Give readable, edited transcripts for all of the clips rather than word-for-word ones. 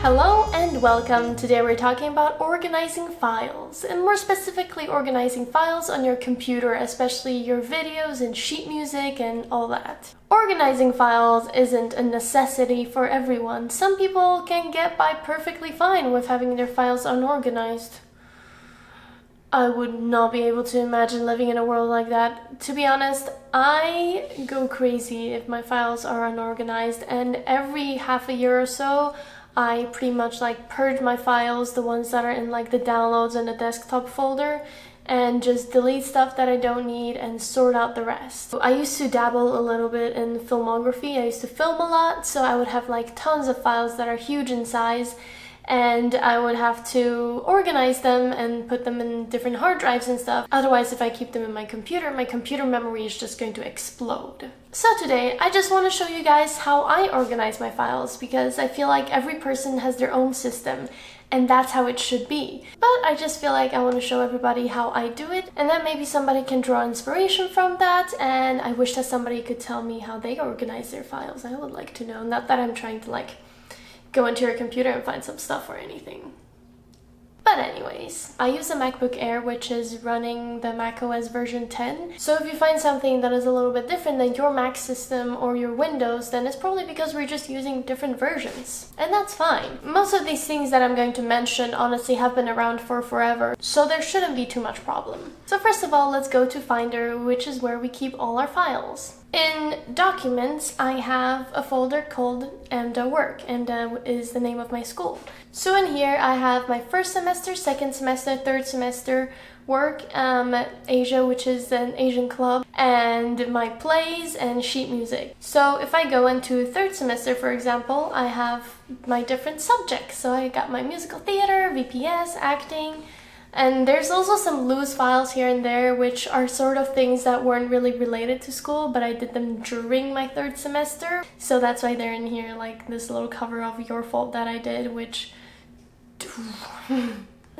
Hello and welcome. Today we're talking about organizing files, and more specifically organizing files on your computer, especially your videos and sheet music and all that. Organizing files isn't a necessity for everyone. Some people can get by perfectly fine with having their files unorganized. I would not be able to imagine living in a world like that. To be honest, I go crazy if my files are unorganized, and every half a year or so I pretty much purge my files, the ones that are in the downloads and the desktop folder, and just delete stuff that I don't need and sort out the rest. I used to dabble a little bit in filmography. I used to film a lot, so I would have tons of files that are huge in size, and I would have to organize them and put them in different hard drives and stuff. Otherwise, if I keep them in my computer memory is just going to explode. So today, I just want to show you guys how I organize my files, because I feel like every person has their own system, and that's how it should be. But I just feel like I want to show everybody how I do it, and then maybe somebody can draw inspiration from that, and I wish that somebody could tell me how they organize their files. I would like to know, not that I'm trying to go into your computer and find some stuff or anything. But anyways, I use a MacBook Air, which is running the macOS version 10. So if you find something that is a little bit different than your Mac system or your Windows, then it's probably because we're just using different versions. And that's fine. Most of these things that I'm going to mention honestly have been around for forever, so there shouldn't be too much problem. So first of all, let's go to Finder, which is where we keep all our files. In Documents, I have a folder called AMDA-Work. AMDA is the name of my school. So in here, I have my first semester, second semester, third semester work, Asia, which is an Asian club, and my plays and sheet music. So if I go into third semester, for example, I have my different subjects. So I got my musical theater, VPS, acting, and there's also some loose files here and there, which are sort of things that weren't really related to school, but I did them during my third semester. So that's why they're in here, like this little cover of Your Fault that I did, which...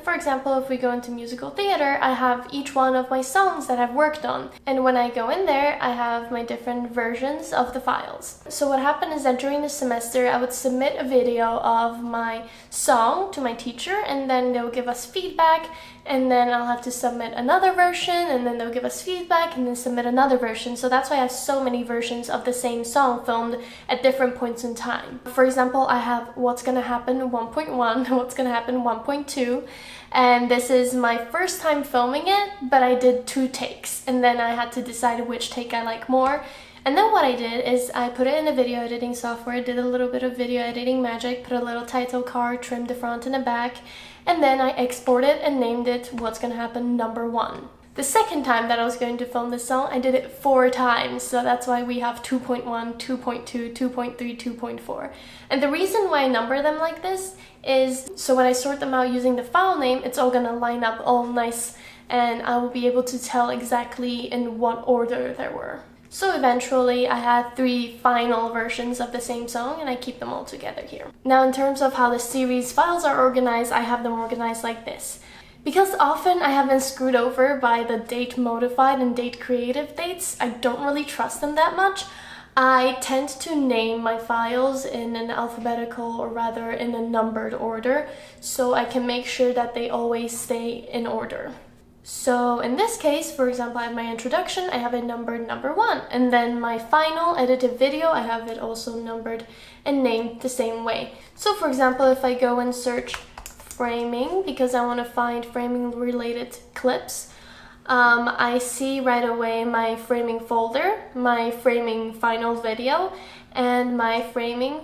For example, if we go into musical theater, I have each one of my songs that I've worked on. And when I go in there, I have my different versions of the files. So what happened is that during the semester, I would submit a video of my song to my teacher, and then they'll give us feedback, and then I'll have to submit another version, and then they'll give us feedback, and then submit another version. So that's why I have so many versions of the same song filmed at different points in time. For example, I have What's Gonna Happen 1.1, What's Gonna Happen 1.2, and this is my first time filming it, but I did 2 takes, and then I had to decide which take I like more. And then what I did is I put it in a video editing software, did a little bit of video editing magic, put a little title card, trimmed the front and the back, and then I exported and named it What's Gonna Happen number 1. The second time that I was going to film this song, I did it 4 times, so that's why we have 2.1, 2.2, 2.3, 2.4. And the reason why I number them like this is so when I sort them out using the file name, it's all gonna line up all nice, and I will be able to tell exactly in what order they were. So eventually I had 3 final versions of the same song, and I keep them all together here. Now in terms of how the series files are organized, I have them organized like this. Because often I have been screwed over by the date modified and date creative dates, I don't really trust them that much. I tend to name my files in an alphabetical, or rather in a numbered order, so I can make sure that they always stay in order. So in this case, for example, I have my introduction, I have it numbered number 1, and then my final edited video, I have it also numbered and named the same way. So for example, if I go and search framing, because I want to find framing related clips, I see right away my framing folder, my framing final video, and my framing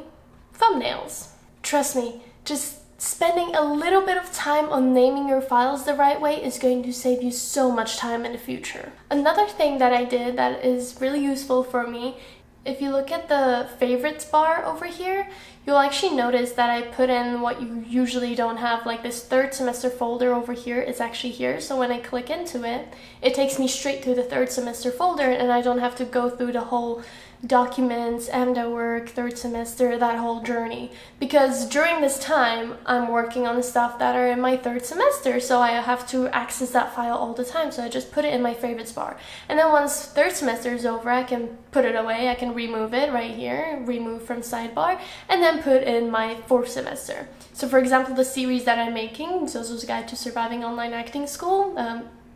thumbnails. Trust me, just spending a little bit of time on naming your files the right way is going to save you so much time in the future. Another thing that I did that is really useful for me, if you look at the favorites bar over here, you'll actually notice that I put in what you usually don't have, like this third semester folder over here is actually here. So when I click into it, it takes me straight to the third semester folder, and I don't have to go through the whole documents, AMDA work, third semester, that whole journey. Because during this time, I'm working on the stuff that are in my third semester, so I have to access that file all the time, so I just put it in my favorites bar. And then once third semester is over, I can put it away, I can remove it right here, remove from sidebar, and then put in my fourth semester. So for example, the series that I'm making, Zozo's Guide to Surviving Online Acting School,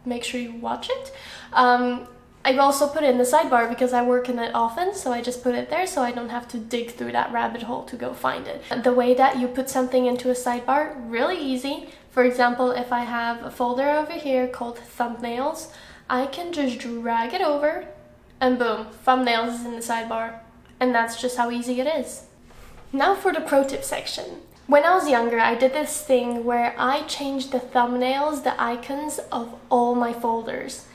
make sure you watch it. I've also put it in the sidebar because I work in it often, so I just put it there so I don't have to dig through that rabbit hole to go find it. The way that you put something into a sidebar, really easy. For example, if I have a folder over here called thumbnails, I can just drag it over and boom, thumbnails is in the sidebar. And that's just how easy it is. Now for the pro tip section. When I was younger, I did this thing where I changed the thumbnails, the icons of all my folders.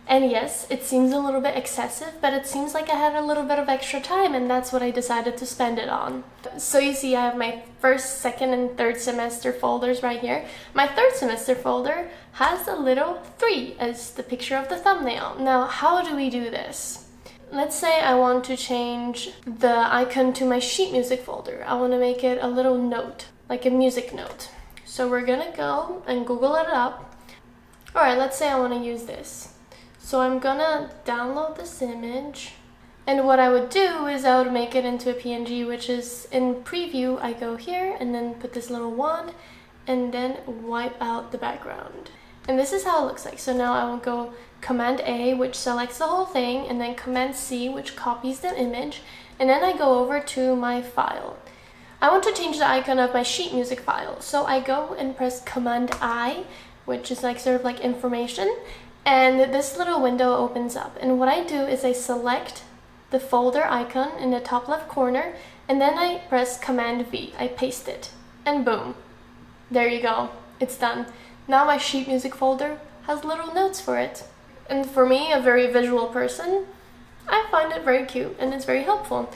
And yes, it seems a little bit excessive, but it seems like I had a little bit of extra time, and that's what I decided to spend it on. So you see I have my first, second, and third semester folders right here. My third semester folder has a little 3 as the picture of the thumbnail. Now, how do we do this? Let's say I want to change the icon to my sheet music folder. I want to make it a little note, like a music note. So we're gonna go and Google it up. Alright, let's say I want to use this. So I'm gonna download this image, and what I would do is I would make it into a PNG, which is in preview. I go here and then put this little wand and then wipe out the background. And this is how it looks like. So now I will go Command A, which selects the whole thing, and then Command C, which copies the image, and then I go over to my file. I want to change the icon of my sheet music file, so I go and press Command I, which is like sort of like information, and this little window opens up. And what I do is I select the folder icon in the top left corner, and then I press Command V. I paste it, and boom. There you go. It's done. Now my sheet music folder has little notes for it. And for me, a very visual person, I find it very cute and it's very helpful.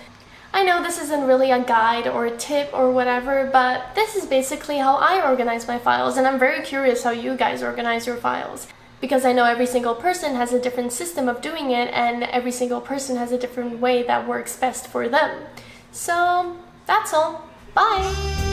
I know this isn't really a guide or a tip or whatever, but this is basically how I organize my files, and I'm very curious how you guys organize your files. Because I know every single person has a different system of doing it, and every single person has a different way that works best for them. So, that's all. Bye!